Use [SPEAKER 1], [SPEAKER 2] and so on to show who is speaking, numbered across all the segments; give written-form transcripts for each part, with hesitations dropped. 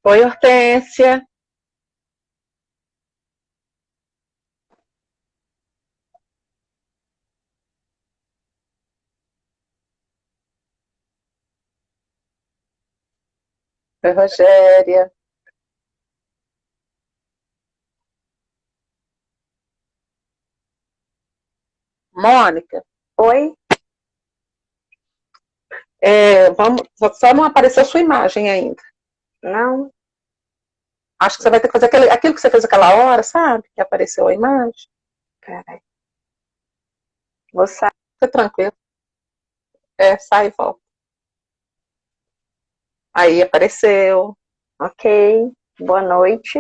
[SPEAKER 1] Oi, Hortência. Oi, Rogéria. Mônica.
[SPEAKER 2] Oi?
[SPEAKER 1] Só não apareceu sua imagem ainda.
[SPEAKER 2] Não?
[SPEAKER 1] Acho que você vai ter que fazer aquilo que você fez aquela hora, sabe? Que apareceu a imagem.
[SPEAKER 2] Peraí. Vou sair.
[SPEAKER 1] Fica tranquilo. Sai e volta. Aí apareceu.
[SPEAKER 2] Ok. Boa noite.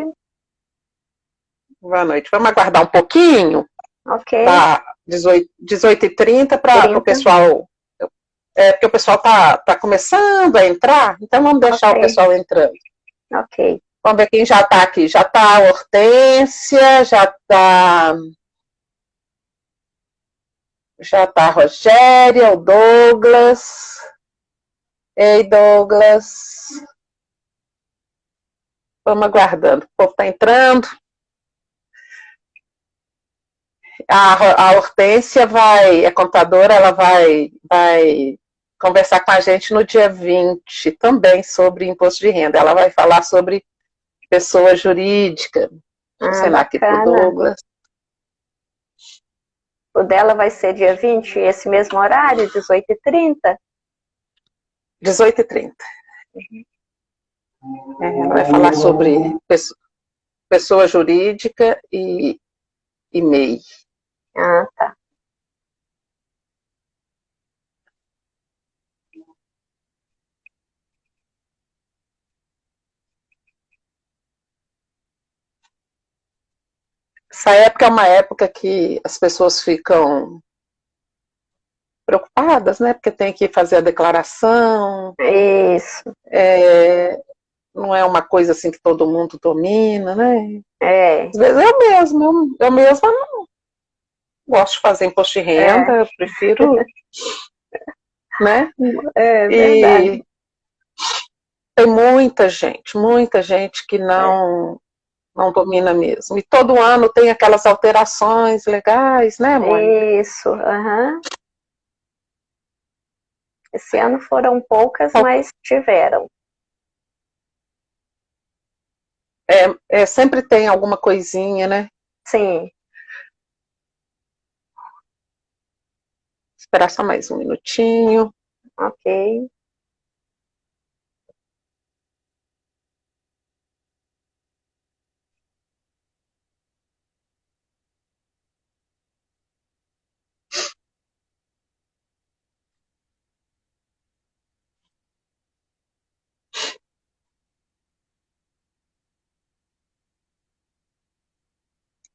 [SPEAKER 1] Boa noite. Vamos aguardar um pouquinho.
[SPEAKER 2] Ok.
[SPEAKER 1] Tá 18h30 para o pessoal. Porque o pessoal tá começando a entrar, então vamos deixar o pessoal entrando.
[SPEAKER 2] Ok.
[SPEAKER 1] Vamos ver quem já está aqui. Já está a Hortência, já está a Rogéria, o Douglas. Ei, Douglas. Vamos aguardando. O povo está entrando. A Hortência é contadora, ela vai conversar com a gente no dia 20 também sobre imposto de renda. Ela vai falar sobre pessoa jurídica. Sei lá, aqui pro Douglas.
[SPEAKER 2] O dela vai ser dia 20, esse mesmo horário, 18h30?
[SPEAKER 1] 18h30. Ela vai falar sobre pessoa jurídica e MEI.
[SPEAKER 2] Ah, tá.
[SPEAKER 1] Essa época é uma época que as pessoas ficam preocupadas, né? Porque tem que fazer a declaração.
[SPEAKER 2] Isso.
[SPEAKER 1] Não é uma coisa assim que todo mundo domina, né?
[SPEAKER 2] Às
[SPEAKER 1] vezes eu mesma não gosto de fazer imposto de renda, eu prefiro, né?
[SPEAKER 2] Verdade.
[SPEAKER 1] E tem muita gente que não domina mesmo. E todo ano tem aquelas alterações legais, né, Mônica?
[SPEAKER 2] Isso, Esse ano foram poucas, mas tiveram.
[SPEAKER 1] Sempre tem alguma coisinha, né?
[SPEAKER 2] Sim.
[SPEAKER 1] Esperar só mais um minutinho.
[SPEAKER 2] Ok.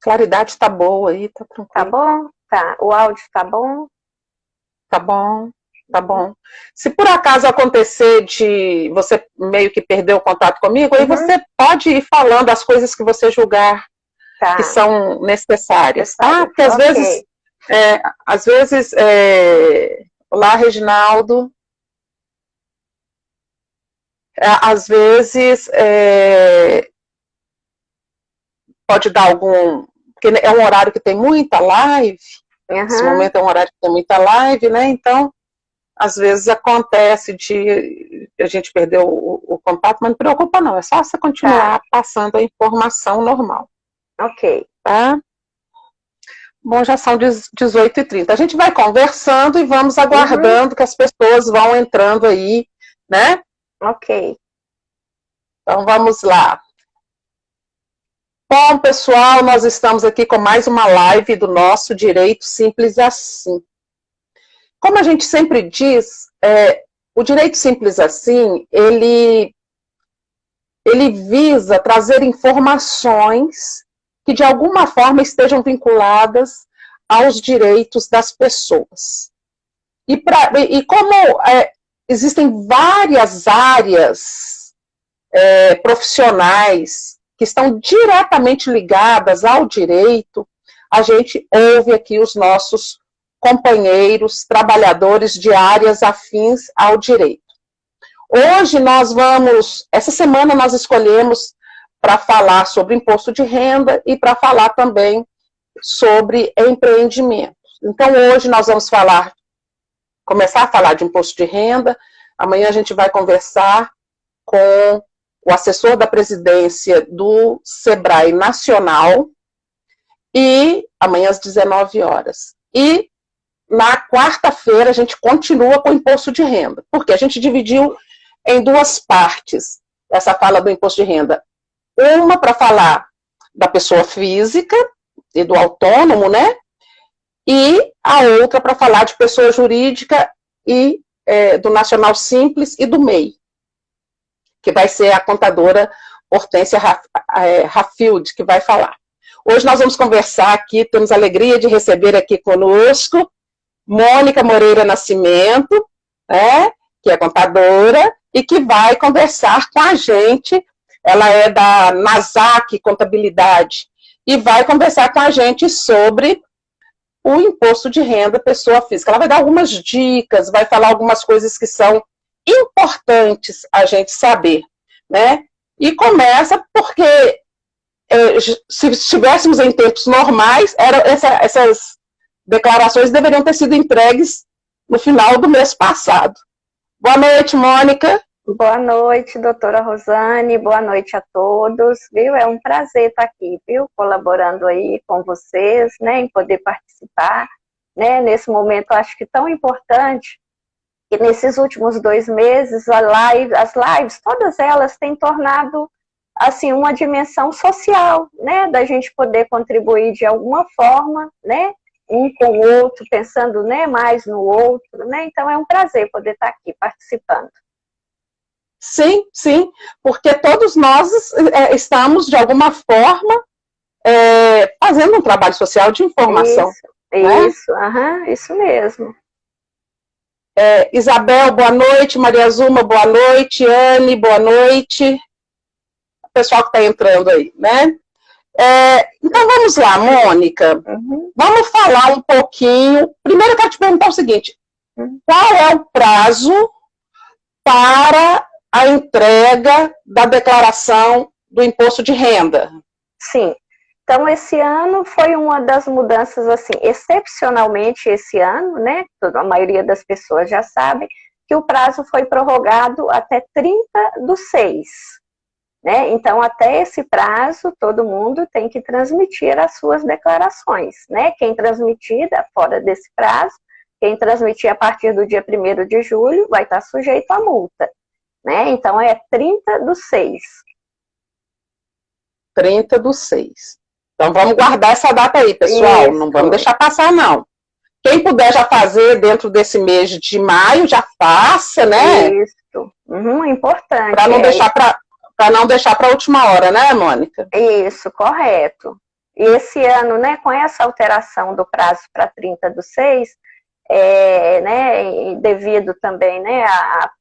[SPEAKER 1] Claridade tá boa aí, tá tranquilo.
[SPEAKER 2] Tá bom? Tá. O áudio tá bom?
[SPEAKER 1] Tá bom, tá bom. Se por acaso acontecer de você meio que perder o contato comigo, aí você pode ir falando as coisas que você julgar que são necessárias, tá? Porque às vezes, olá, Reginaldo, às vezes pode dar algum, porque é um horário que tem muita live, esse momento é um horário que tem muita live, né? Então, às vezes acontece de a gente perder o contato, mas não preocupa não, é só você continuar passando a informação normal.
[SPEAKER 2] Ok.
[SPEAKER 1] Tá? Bom, já são 18h30. A gente vai conversando e vamos aguardando que as pessoas vão entrando aí, né?
[SPEAKER 2] Ok.
[SPEAKER 1] Então vamos lá. Bom, pessoal, nós estamos aqui com mais uma live do nosso Direito Simples Assim. Como a gente sempre diz, o Direito Simples Assim, ele visa trazer informações que de alguma forma estejam vinculadas aos direitos das pessoas. E como existem várias áreas profissionais que estão diretamente ligadas ao direito, a gente ouve aqui os nossos companheiros, trabalhadores de áreas afins ao direito. Hoje essa semana nós escolhemos para falar sobre imposto de renda e para falar também sobre empreendimento. Então, hoje nós vamos começar a falar de imposto de renda. Amanhã a gente vai conversar com o assessor da presidência do Sebrae Nacional, e amanhã às 19 horas. E na quarta-feira a gente continua com o imposto de renda, porque a gente dividiu em duas partes essa fala do imposto de renda. Uma para falar da pessoa física e do autônomo, né? E a outra para falar de pessoa jurídica e do Nacional Simples e do MEI, que vai ser a contadora Hortência Raffield, que vai falar. Hoje nós vamos conversar aqui, temos a alegria de receber aqui conosco Mônica Moreira Nascimento, né, que é contadora, e que vai conversar com a gente. Ela é da Nasac Contabilidade, e vai conversar com a gente sobre o imposto de renda pessoa física. Ela vai dar algumas dicas, vai falar algumas coisas que são importantes a gente saber, né? E começa porque, se estivéssemos em tempos normais, essas declarações deveriam ter sido entregues no final do mês passado. Boa noite, Mônica.
[SPEAKER 2] Boa noite, doutora Rosane, boa noite a todos, viu? É um prazer estar aqui, viu? Colaborando aí com vocês, né? Em poder participar, né? Nesse momento, acho que tão importante, que nesses últimos 2 meses, as lives, todas elas têm tornado, assim, uma dimensão social, né? Da gente poder contribuir de alguma forma, né? Um com o outro, pensando, né, mais no outro, né? Então é um prazer poder estar aqui participando.
[SPEAKER 1] Sim, sim, porque todos nós estamos, de alguma forma, fazendo um trabalho social de informação.
[SPEAKER 2] Isso, né? Isso mesmo.
[SPEAKER 1] Isabel, boa noite. Maria Zuma, boa noite. Anne, boa noite. O pessoal que está entrando aí, né? Então vamos lá, Mônica. Vamos falar um pouquinho. Primeiro eu quero te perguntar o seguinte: qual é o prazo para a entrega da declaração do imposto de renda?
[SPEAKER 2] Sim. Então, esse ano foi uma das mudanças, assim, excepcionalmente esse ano, né? A maioria das pessoas já sabe que o prazo foi prorrogado até 30/6, né? Então, até esse prazo, todo mundo tem que transmitir as suas declarações, né? Quem transmitir fora desse prazo, quem transmitir a partir do dia 1º de julho, vai estar sujeito à multa, né? Então, é 30/6.
[SPEAKER 1] 30/6. Então, vamos guardar essa data aí, pessoal. Isso. Não vamos deixar passar, não. Quem puder já fazer dentro desse mês de maio, já faça, né?
[SPEAKER 2] Isso. Importante.
[SPEAKER 1] Para não deixar para a última hora, né, Mônica?
[SPEAKER 2] Isso, correto. E esse ano, né, com essa alteração do prazo para 30/6, né, devido também, né,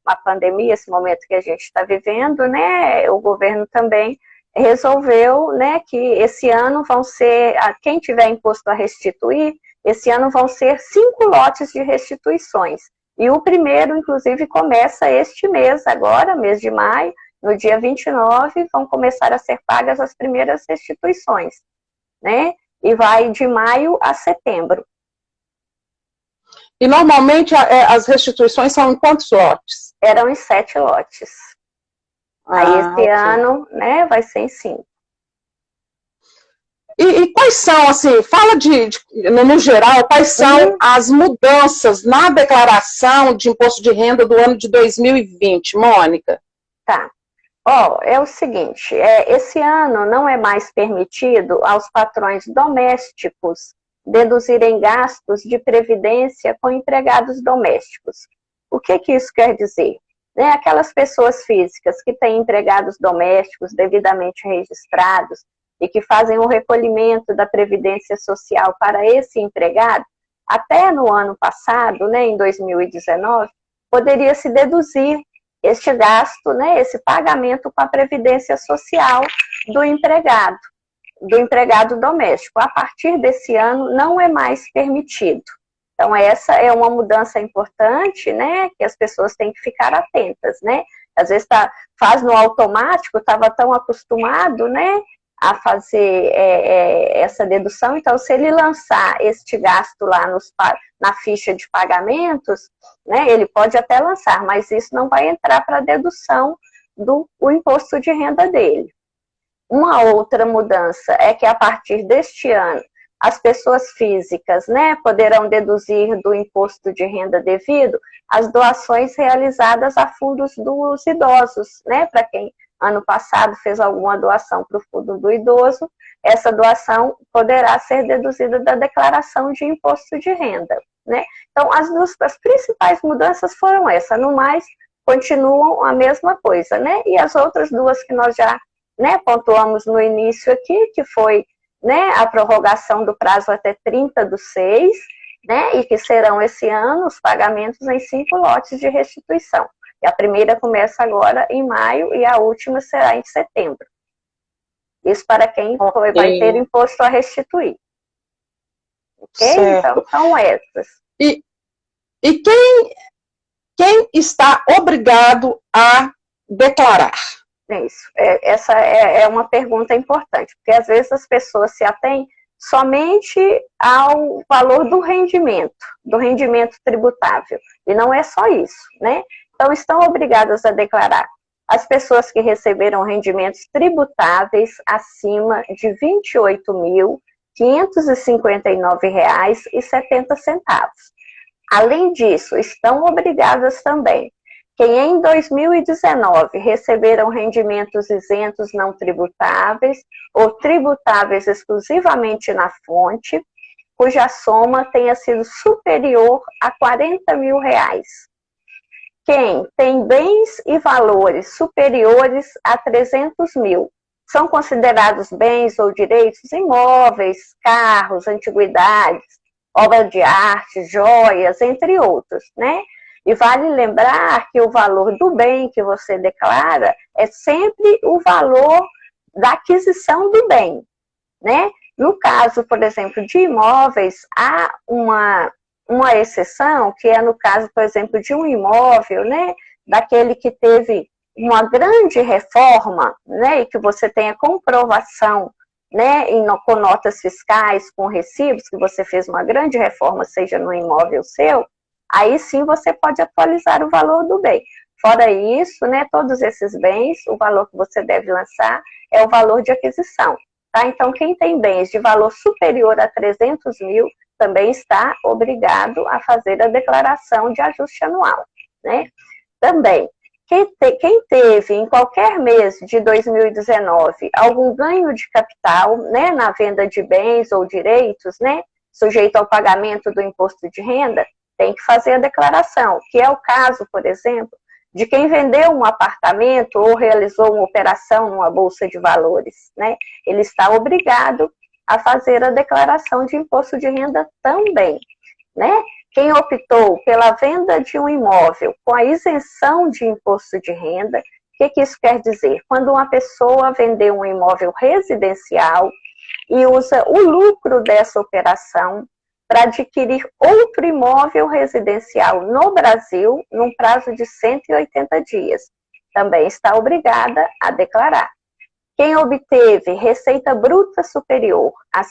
[SPEAKER 2] à pandemia, esse momento que a gente está vivendo, né, o governo também resolveu, né, que esse ano vão ser, quem tiver imposto a restituir, esse ano vão ser 5 lotes de restituições. E o primeiro, inclusive, começa este mês agora, mês de maio, no dia 29, vão começar a ser pagas as primeiras restituições, né, e vai de maio a setembro.
[SPEAKER 1] E normalmente as restituições são em quantos lotes?
[SPEAKER 2] Eram em 7 lotes. Aí esse ano, né, vai ser em 5.
[SPEAKER 1] E quais são, assim, fala no geral, quais são as mudanças na declaração de imposto de renda do ano de 2020, Mônica?
[SPEAKER 2] Tá. É o seguinte, esse ano não é mais permitido aos patrões domésticos deduzirem gastos de previdência com empregados domésticos. O que isso quer dizer? Né, aquelas pessoas físicas que têm empregados domésticos devidamente registrados e que fazem o recolhimento da Previdência Social para esse empregado, até no ano passado, né, em 2019, poderia se deduzir este gasto, né, esse pagamento com a Previdência Social do empregado doméstico. A partir desse ano, não é mais permitido. Então, essa é uma mudança importante, né, que as pessoas têm que ficar atentas, né? às vezes faz no automático, estava tão acostumado, né, a fazer essa dedução. Então, se ele lançar este gasto lá na ficha de pagamentos, né, ele pode até lançar, mas isso não vai entrar para a dedução do imposto de renda dele. Uma outra mudança é que a partir deste ano, as pessoas físicas, né, poderão deduzir do imposto de renda devido as doações realizadas a fundos dos idosos, né, para quem ano passado fez alguma doação para o fundo do idoso, essa doação poderá ser deduzida da declaração de imposto de renda, né. Então, as principais mudanças foram essas, no mais, continuam a mesma coisa, né, e as outras duas que nós já, né, pontuamos no início aqui, que foi, né, a prorrogação do prazo até 30/6, né, e que serão esse ano os pagamentos em 5 lotes de restituição. E a primeira começa agora em maio e a última será em setembro. Isso para quem vai ter imposto a restituir. Ok? Então, são essas.
[SPEAKER 1] E quem está obrigado a declarar?
[SPEAKER 2] Isso. Essa é uma pergunta importante, porque às vezes as pessoas se atêm somente ao valor do rendimento tributável. E não é só isso, né? Então, estão obrigadas a declarar as pessoas que receberam rendimentos tributáveis acima de R$ 28.559,70. Além disso, estão obrigadas também quem em 2019 receberam rendimentos isentos não tributáveis ou tributáveis exclusivamente na fonte, cuja soma tenha sido superior a R$ 40 mil. Quem tem bens e valores superiores a 300 mil são considerados bens ou direitos imóveis, carros, antiguidades, obra de arte, joias, entre outros, né? E vale lembrar que o valor do bem que você declara é sempre o valor da aquisição do bem, né? No caso, por exemplo, de imóveis, há uma exceção, que é no caso, por exemplo, de um imóvel, né? Daquele que teve uma grande reforma, né? E que você tenha comprovação, né? Com notas fiscais, com recibos, que você fez uma grande reforma, seja no imóvel seu, aí sim você pode atualizar o valor do bem. Fora isso, né, todos esses bens, o valor que você deve lançar é o valor de aquisição. Tá? Então, quem tem bens de valor superior a 300 mil também está obrigado a fazer a declaração de ajuste anual. Né? Também, quem teve em qualquer mês de 2019 algum ganho de capital, né, na venda de bens ou direitos, né, sujeito ao pagamento do imposto de renda, tem que fazer a declaração, que é o caso, por exemplo, de quem vendeu um apartamento ou realizou uma operação numa bolsa de valores, né? Ele está obrigado a fazer a declaração de imposto de renda também, né? Quem optou pela venda de um imóvel com a isenção de imposto de renda, o que isso quer dizer? Quando uma pessoa vendeu um imóvel residencial e usa o lucro dessa operação para adquirir outro imóvel residencial no Brasil num prazo de 180 dias. Também está obrigada a declarar. Quem obteve receita bruta superior a R$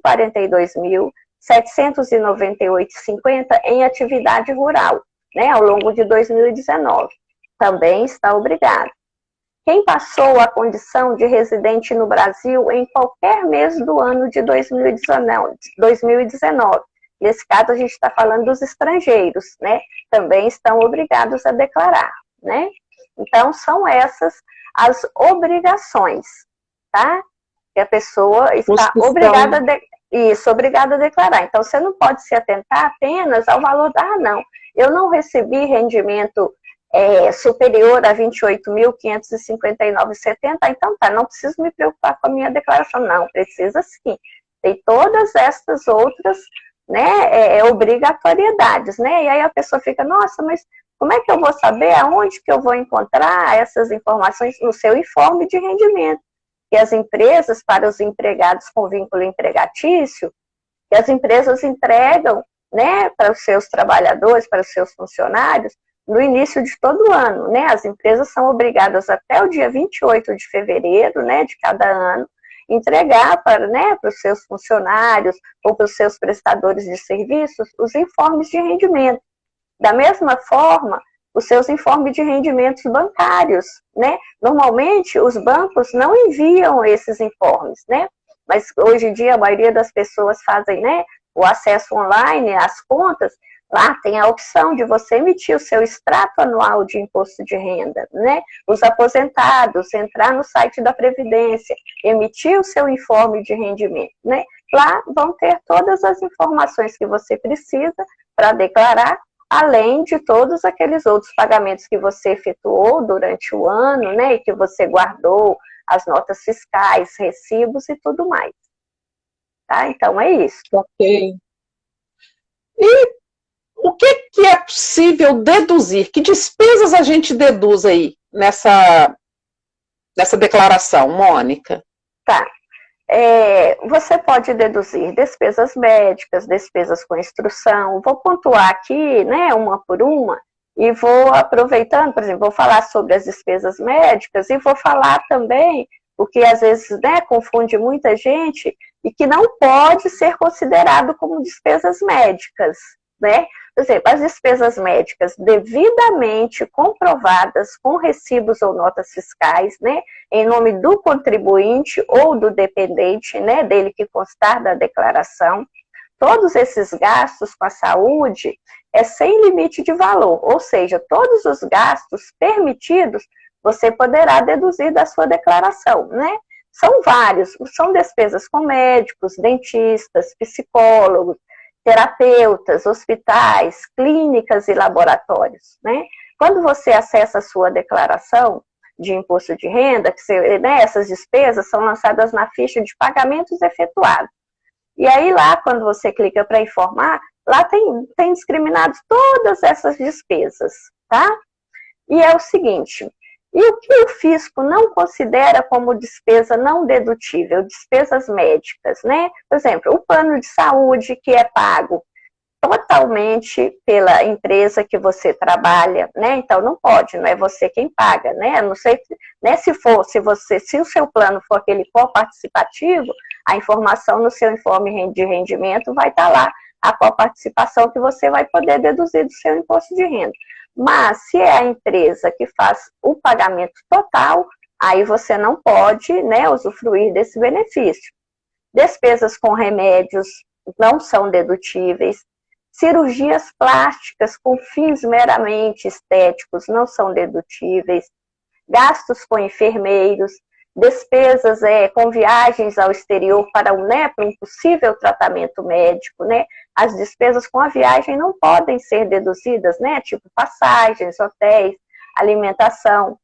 [SPEAKER 2] 142.798,50 em atividade rural, né, ao longo de 2019, também está obrigado. Quem passou a condição de residente no Brasil em qualquer mês do ano de 2019, nesse caso a gente está falando dos estrangeiros, né? Também estão obrigados a declarar, né? Então, são essas as obrigações, tá? Que a pessoa está obrigada a declarar. Então, você não pode se atentar apenas ao valor não. Eu não recebi rendimento superior a R$ 28.559,70, então tá, não preciso me preocupar com a minha declaração. Não, precisa sim. Tem todas essas outras, né, obrigatoriedades, né? E aí a pessoa fica, nossa, mas como é que eu vou saber aonde que eu vou encontrar essas informações? No seu informe de rendimento. E as empresas, para os empregados com vínculo empregatício, que as empresas entregam, né, para os seus trabalhadores, para os seus funcionários, no início de todo ano, né? As empresas são obrigadas até o dia 28 de fevereiro, né, de cada ano, entregar para, né, para os seus funcionários ou para os seus prestadores de serviços os informes de rendimento. Da mesma forma, os seus informes de rendimentos bancários, né? Normalmente, os bancos não enviam esses informes, né? Mas hoje em dia, a maioria das pessoas fazem, né, o acesso online às contas. Lá tem a opção de você emitir o seu extrato anual de imposto de renda, né? Os aposentados, entrar no site da Previdência, emitir o seu informe de rendimento, né? Lá vão ter todas as informações que você precisa para declarar, além de todos aqueles outros pagamentos que você efetuou durante o ano, né? E que você guardou, as notas fiscais, recibos e tudo mais. Tá? Então é isso.
[SPEAKER 1] Ok. E o que é possível deduzir? Que despesas a gente deduz aí nessa declaração, Mônica?
[SPEAKER 2] Tá. Você pode deduzir despesas médicas, despesas com instrução. Vou pontuar aqui, né, uma por uma, e vou aproveitando, por exemplo, vou falar sobre as despesas médicas e vou falar também o que às vezes, né, confunde muita gente e que não pode ser considerado como despesas médicas, né? Por exemplo, as despesas médicas devidamente comprovadas com recibos ou notas fiscais, né, em nome do contribuinte ou do dependente, né, dele que constar da declaração. Todos esses gastos com a saúde é sem limite de valor, ou seja, todos os gastos permitidos você poderá deduzir da sua declaração, né? São vários, são despesas com médicos, dentistas, psicólogos, terapeutas, hospitais, clínicas e laboratórios, né? Quando você acessa a sua declaração de imposto de renda, que você, né, essas despesas são lançadas na ficha de pagamentos efetuados. E aí lá, quando você clica para informar, lá tem discriminados todas essas despesas, tá? E é o seguinte, e o que o fisco não considera como despesa não dedutível? Despesas médicas, né? Por exemplo, o plano de saúde que é pago totalmente pela empresa que você trabalha, né? Então não pode, não é você quem paga, né? Não sei, né, se o seu plano for aquele coparticipativo, a informação no seu informe de rendimento vai estar lá, a coparticipação que você vai poder deduzir do seu imposto de renda. Mas se é a empresa que faz o pagamento total, aí você não pode, né, usufruir desse benefício. Despesas com remédios não são dedutíveis. Cirurgias plásticas com fins meramente estéticos não são dedutíveis. Gastos com enfermeiros, despesas com viagens ao exterior para um possível tratamento médico, né? As despesas com a viagem não podem ser deduzidas, né? Tipo passagens, hotéis, alimentação.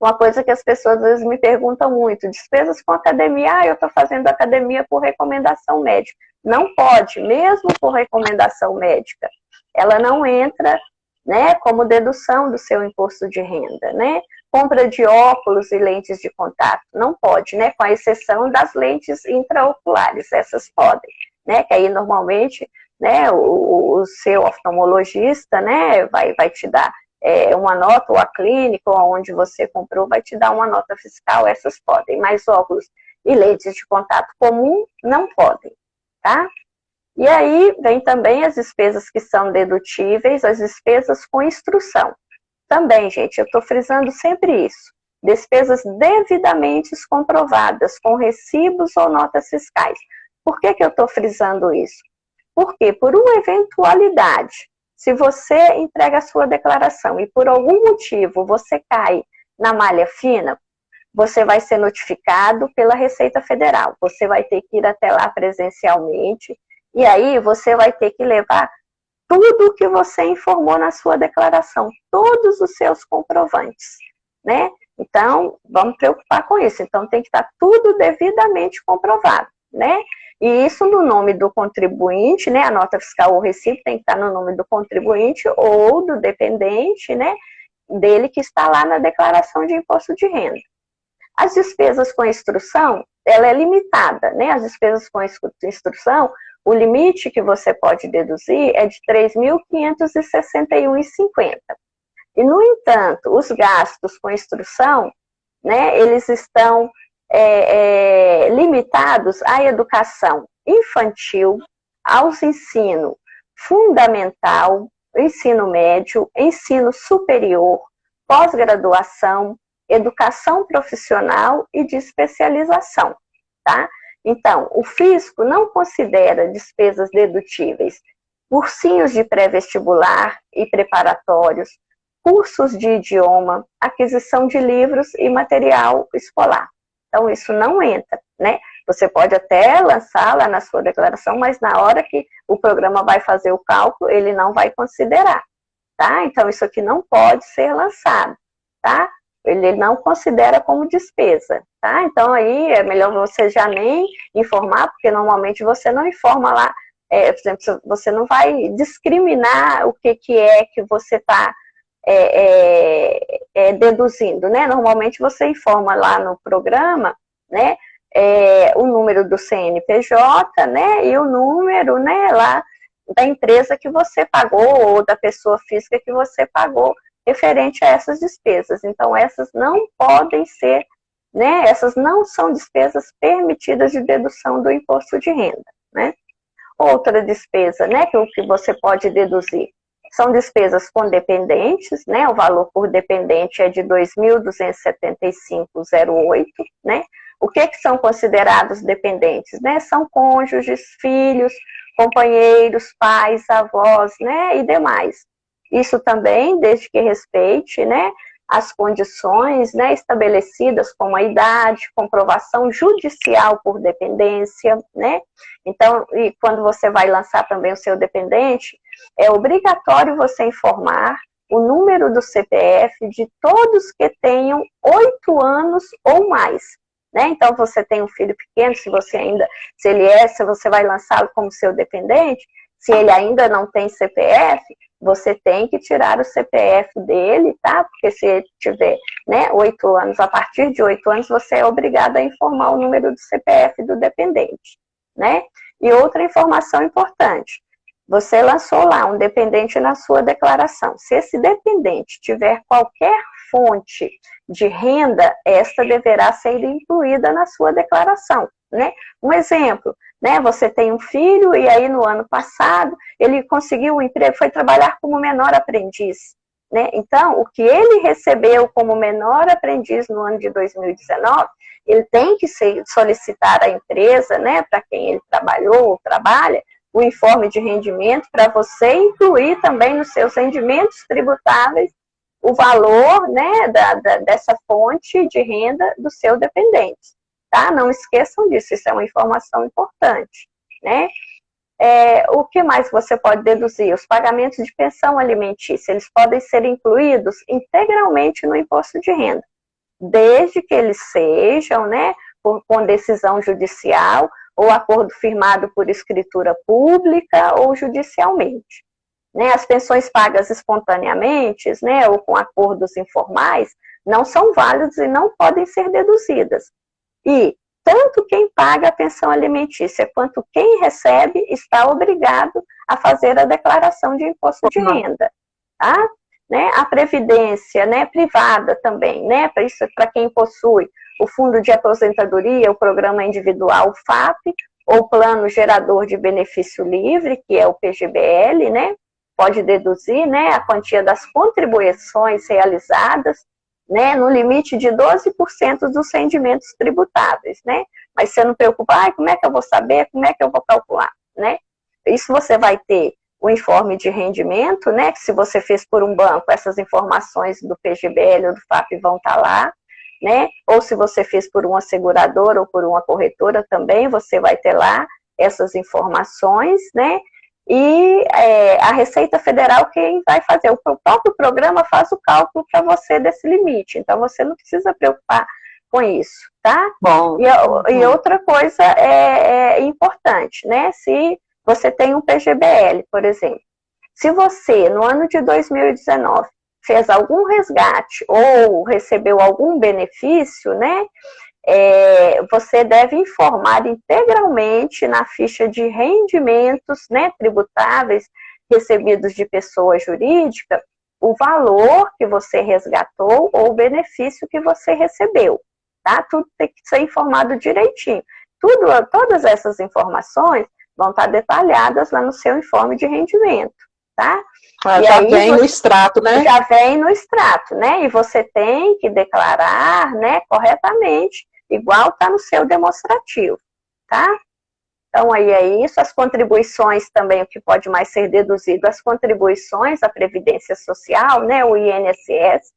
[SPEAKER 2] Uma coisa que as pessoas às vezes me perguntam muito, despesas com academia, eu estou fazendo academia por recomendação médica. Não pode, mesmo por recomendação médica. Ela não entra, né, como dedução do seu imposto de renda, né? Compra de óculos e lentes de contato, não pode, né? Com a exceção das lentes intraoculares, essas podem, né? Que aí normalmente, né, o seu oftalmologista, né, vai te dar uma nota, ou a clínica, ou onde você comprou, vai te dar uma nota fiscal, essas podem, mas óculos e lentes de contato comum não podem, tá? E aí vem também as despesas que são dedutíveis, as despesas com instrução. Também, gente, eu estou frisando sempre isso. Despesas devidamente comprovadas, com recibos ou notas fiscais. Por que eu estou frisando isso? Porque por uma eventualidade, se você entrega a sua declaração e por algum motivo você cai na malha fina, você vai ser notificado pela Receita Federal. Você vai ter que ir até lá presencialmente e aí você vai ter que levar tudo o que você informou na sua declaração, todos os seus comprovantes, né? Então, vamos preocupar com isso. Então, tem que estar tudo devidamente comprovado, né? E isso no nome do contribuinte, né? A nota fiscal ou recibo tem que estar no nome do contribuinte ou do dependente, né? Dele que está lá na declaração de imposto de renda. As despesas com instrução, ela é limitada, né? As despesas com instrução, o limite que você pode deduzir é de R$ 3.561,50. E, no entanto, os gastos com instrução, né, eles estão limitados à educação infantil, aos ensino fundamental, ensino médio, ensino superior, pós-graduação, educação profissional e de especialização, tá? Então, o fisco não considera despesas dedutíveis cursinhos de pré-vestibular e preparatórios, cursos de idioma, aquisição de livros e material escolar. Então, isso não entra, né? Você pode até lançar lá na sua declaração, mas na hora que o programa vai fazer o cálculo, ele não vai considerar, tá? Então, isso aqui não pode ser lançado, tá? Ele não considera como despesa, tá? Então, aí é melhor você já nem informar, porque normalmente você não informa lá, por exemplo, você não vai discriminar o que é que você está deduzindo, né? Normalmente você informa lá no programa, né? O número do CNPJ, né? E o número, né? Lá da empresa que você pagou ou da pessoa física que você pagou referente a essas despesas. Então, essas não podem ser, né? Essas não são despesas permitidas de dedução do imposto de renda, né? Outra despesa, né? Que você pode deduzir são despesas com dependentes, né? O valor por dependente é de R$ 2.275,08, né? O que são considerados dependentes, né? São cônjuges, filhos, companheiros, pais, avós, né? E demais. Isso também, desde que respeite, né? As condições, né, estabelecidas como a idade, comprovação judicial por dependência, né? Então, e quando você vai lançar também o seu dependente, é obrigatório você informar o número do CPF de todos que tenham 8 anos ou mais, né? Então, você tem um filho pequeno, se você vai lançá-lo como seu dependente, se ele ainda não tem CPF, você tem que tirar o CPF dele, tá? Porque se ele tiver, né, 8 anos, a partir de 8 anos, você é obrigado a informar o número do CPF do dependente, né? E outra informação importante, você lançou lá um dependente na sua declaração. Se esse dependente tiver qualquer fonte de renda, esta deverá ser incluída na sua declaração, né? Um exemplo, né? Você tem um filho e aí no ano passado ele conseguiu um emprego, foi trabalhar como menor aprendiz, né? Então, o que ele recebeu como menor aprendiz no ano de 2019, ele tem que solicitar à empresa, né, para quem ele trabalhou ou trabalha, o informe de rendimento para você incluir também nos seus rendimentos tributáveis o valor, né, dessa fonte de renda do seu dependente, tá? Não esqueçam disso, isso é uma informação importante, né? O que mais você pode deduzir? Os pagamentos de pensão alimentícia, eles podem ser incluídos integralmente no imposto de renda, desde que eles sejam, né, com decisão judicial ou acordo firmado por escritura pública ou judicialmente. Né, as pensões pagas espontaneamente, né, ou com acordos informais, não são válidas e não podem ser deduzidas. E tanto quem paga a pensão alimentícia quanto quem recebe está obrigado a fazer a declaração de imposto de renda, tá? Né, a previdência, né, privada também, né, para quem possui o fundo de aposentadoria, o programa individual, o FAP, ou plano gerador de benefício livre, que é o PGBL, né, pode deduzir, né, a quantia das contribuições realizadas, né, no limite de 12% dos rendimentos tributáveis, né, mas você não preocupa, como é que eu vou saber, como é que eu vou calcular, né, isso você vai ter o informe de rendimento, né, que se você fez por um banco, essas informações do PGBL ou do FAP vão estar lá, né, ou se você fez por uma seguradora ou por uma corretora também, você vai ter lá essas informações, né, e a Receita Federal quem vai fazer, o próprio programa faz o cálculo para você desse limite, então você não precisa preocupar com isso, tá?
[SPEAKER 1] Bom.
[SPEAKER 2] E outra coisa importante, né, se você tem um PGBL, por exemplo, se você, no ano de 2019, fez algum resgate ou recebeu algum benefício, né, você deve informar integralmente na ficha de rendimentos, né, tributáveis recebidos de pessoa jurídica, o valor que você resgatou ou o benefício que você recebeu, tá? Tudo tem que ser informado direitinho. Todas essas informações vão estar detalhadas lá no seu informe de rendimento, tá?
[SPEAKER 1] Já vem no extrato, né?
[SPEAKER 2] Já vem no extrato, né? E você tem que declarar, né, corretamente, igual está no seu demonstrativo, tá? Então, aí é isso. As contribuições também, o que pode mais ser deduzido, as contribuições à Previdência Social, né, o INSS,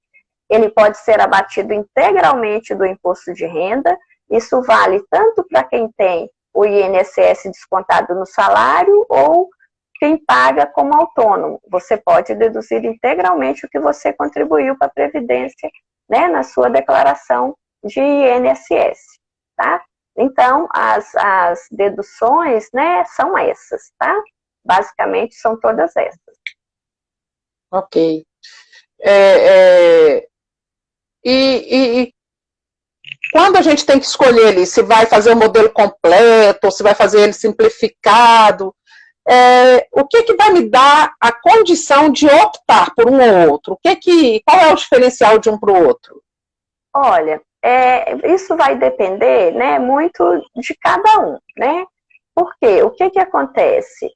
[SPEAKER 2] ele pode ser abatido integralmente do imposto de renda. Isso vale tanto para quem tem o INSS descontado no salário ou quem paga como autônomo. Você pode deduzir integralmente o que você contribuiu para a Previdência, né, na sua declaração de INSS, tá? Então, as deduções, né, são essas, tá? Basicamente, são todas essas.
[SPEAKER 1] Ok. E quando a gente tem que escolher ali se vai fazer o modelo completo ou se vai fazer ele simplificado, o que vai me dar a condição de optar por um ou outro? Qual é o diferencial de um para o outro?
[SPEAKER 2] Olha, isso vai depender, né, muito de cada um, né? Porque o que acontece?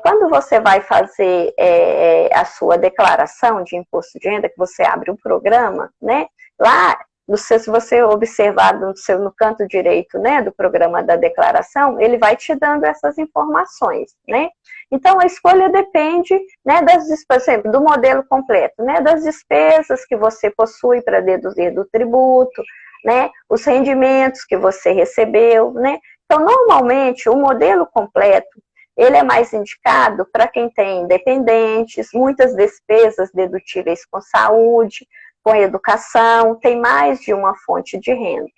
[SPEAKER 2] Quando você vai fazer a sua declaração de imposto de renda, que você abre um programa, né? Lá, se você observar no canto direito, né, do programa da declaração, ele vai te dando essas informações, né? Então, a escolha depende, né, por exemplo, do modelo completo, né, das despesas que você possui para deduzir do tributo, né, os rendimentos que você recebeu, né? Então, normalmente, o modelo completo, ele é mais indicado para quem tem dependentes, muitas despesas dedutíveis com saúde, com educação, tem mais de uma fonte de renda.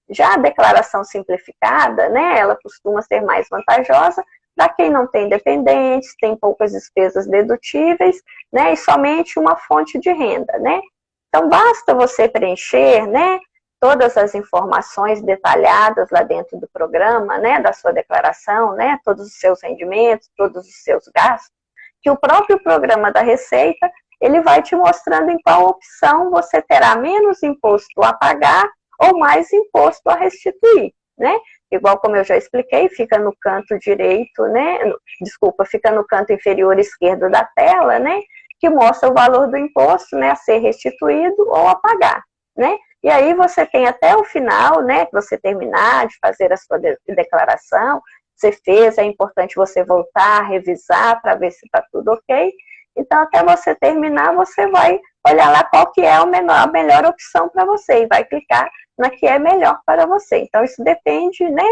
[SPEAKER 2] Já a declaração simplificada, né, ela costuma ser mais vantajosa para quem não tem dependentes, tem poucas despesas dedutíveis, né, e somente uma fonte de renda, né? Então, basta você preencher, né, todas as informações detalhadas lá dentro do programa, né, da sua declaração, né, todos os seus rendimentos, todos os seus gastos, que o próprio programa da Receita, ele vai te mostrando em qual opção você terá menos imposto a pagar ou mais imposto a restituir, né? Igual como eu já expliquei, fica no canto direito, né? Desculpa, fica no canto inferior esquerdo da tela, né? Que mostra o valor do imposto, né, a ser restituído ou a pagar, né? E aí você tem até o final, né, que você terminar de fazer a sua declaração, você fez, é importante você voltar, revisar para ver se está tudo ok. Então, até você terminar, você vai olhar lá qual que é a melhor opção para você e vai clicar na que é melhor para você. Então, isso depende, né,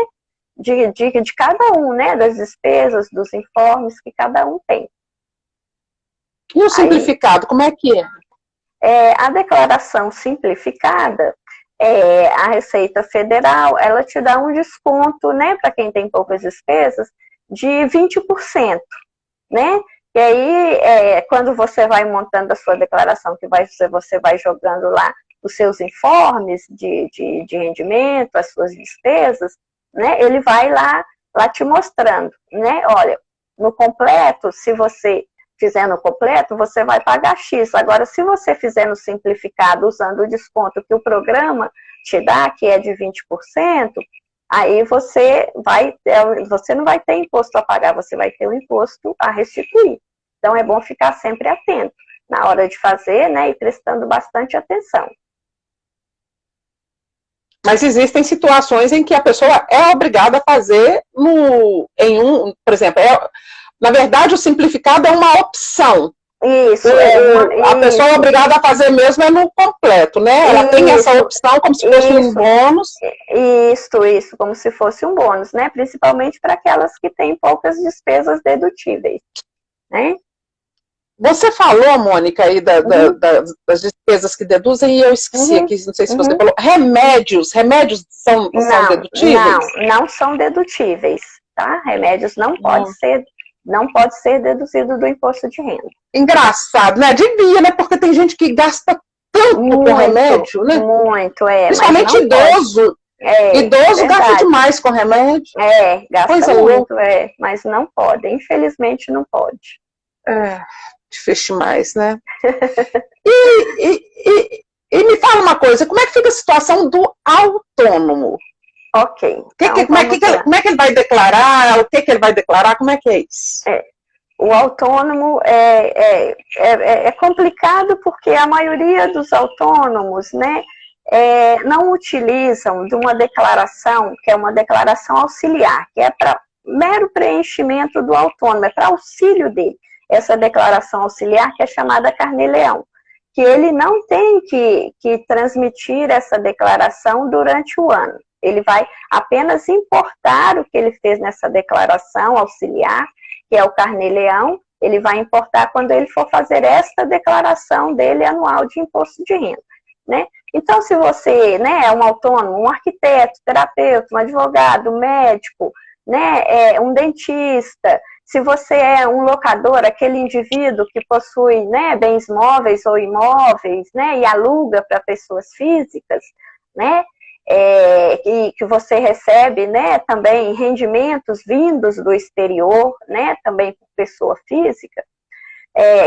[SPEAKER 2] de cada um, né, das despesas, dos informes que cada um tem.
[SPEAKER 1] E o simplificado, como é que é?
[SPEAKER 2] A declaração simplificada, a Receita Federal, ela te dá um desconto, né, para quem tem poucas despesas, de 20%, né? E aí, quando você vai montando a sua declaração, que você vai jogando lá os seus informes de rendimento, as suas despesas, né, ele vai lá te mostrando, né? Olha, no completo, se você fizer no completo, você vai pagar X. Agora, se você fizer no simplificado, usando o desconto que o programa te dá, que é de 20%, aí você não vai ter imposto a pagar, você vai ter o imposto a restituir. Então, é bom ficar sempre atento na hora de fazer, né, e prestando bastante atenção.
[SPEAKER 1] Mas existem situações em que a pessoa é obrigada a fazer por exemplo, na verdade, o simplificado é uma opção.
[SPEAKER 2] Isso.
[SPEAKER 1] A pessoa é obrigada a fazer mesmo no completo, né? Ela tem essa opção como se fosse um bônus.
[SPEAKER 2] Isso, como se fosse um bônus, né? Principalmente para aquelas que têm poucas despesas dedutíveis, né?
[SPEAKER 1] Você falou, Mônica, aí das despesas que deduzem, e eu esqueci aqui, não sei se você falou. Remédios são dedutíveis?
[SPEAKER 2] Não são dedutíveis, tá? Remédios não pode ser deduzido do imposto de renda.
[SPEAKER 1] Engraçado, né? Devia, né? Porque tem gente que gasta tanto com remédio, né?
[SPEAKER 2] Muito,
[SPEAKER 1] principalmente idoso. Idoso gasta demais com remédio.
[SPEAKER 2] Gasta muito, mas não pode. Infelizmente, não pode.
[SPEAKER 1] difícil demais, né? E me fala uma coisa, como é que fica a situação do autônomo?
[SPEAKER 2] Ok.
[SPEAKER 1] Como é que ele vai declarar? O que ele vai declarar? Como é que é isso?
[SPEAKER 2] O autônomo é complicado porque a maioria dos autônomos, né, não utilizam de uma declaração, que é uma declaração auxiliar, que é para mero preenchimento do autônomo, é para auxílio dele. Essa declaração auxiliar que é chamada Carnê-Leão, que ele não tem que transmitir essa declaração durante o ano. Ele vai apenas importar o que ele fez nessa declaração auxiliar, que é o Carnê-Leão, ele vai importar quando ele for fazer esta declaração dele anual de imposto de renda, né? Então, se você, né, é um autônomo, um arquiteto, terapeuta, um advogado, um médico, né, um dentista, se você é um locador, aquele indivíduo que possui, né, bens móveis ou imóveis, né, e aluga para pessoas físicas, né, e que você recebe, né, também rendimentos vindos do exterior, né, também por pessoa física,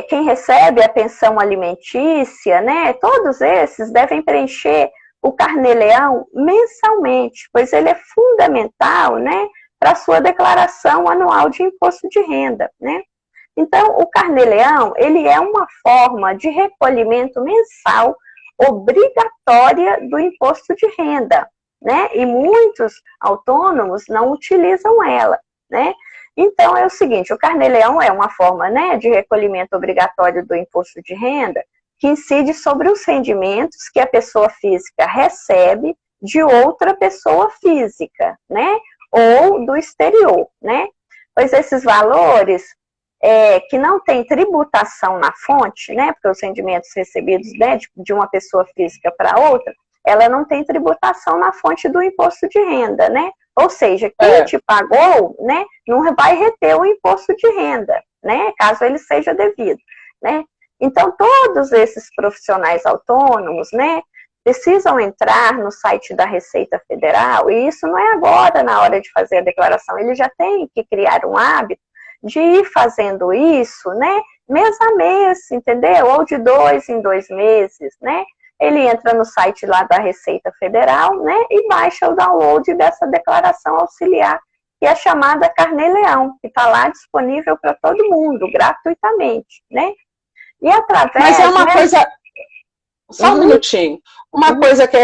[SPEAKER 2] quem recebe a pensão alimentícia, né, todos esses devem preencher o Carnê-Leão mensalmente, pois ele é fundamental, né, para a sua declaração anual de imposto de renda, né. Então, o Carnê-Leão, ele é uma forma de recolhimento mensal obrigatória do imposto de renda, né? E muitos autônomos não utilizam ela, né? Então, é o seguinte, o Carnê-Leão é uma forma, né, de recolhimento obrigatório do imposto de renda que incide sobre os rendimentos que a pessoa física recebe de outra pessoa física, né? Ou do exterior, né? Pois esses valores que não tem tributação na fonte, né, porque os rendimentos recebidos, né, de uma pessoa física para outra, ela não tem tributação na fonte do imposto de renda, né? Ou seja, quem te pagou, né, não vai reter o imposto de renda, né, caso ele seja devido, né? Então, todos esses profissionais autônomos, né, precisam entrar no site da Receita Federal, e isso não é agora, na hora de fazer a declaração, ele já tem que criar um hábito de ir fazendo isso, né, mês a mês, entendeu? Ou de 2 em 2 meses, né? Ele entra no site lá da Receita Federal, né, e baixa o download dessa declaração auxiliar, que é a chamada Carnê-Leão, que está lá disponível para todo mundo, gratuitamente, né? E através...
[SPEAKER 1] Mas é uma coisa... Só um minutinho. Uma coisa que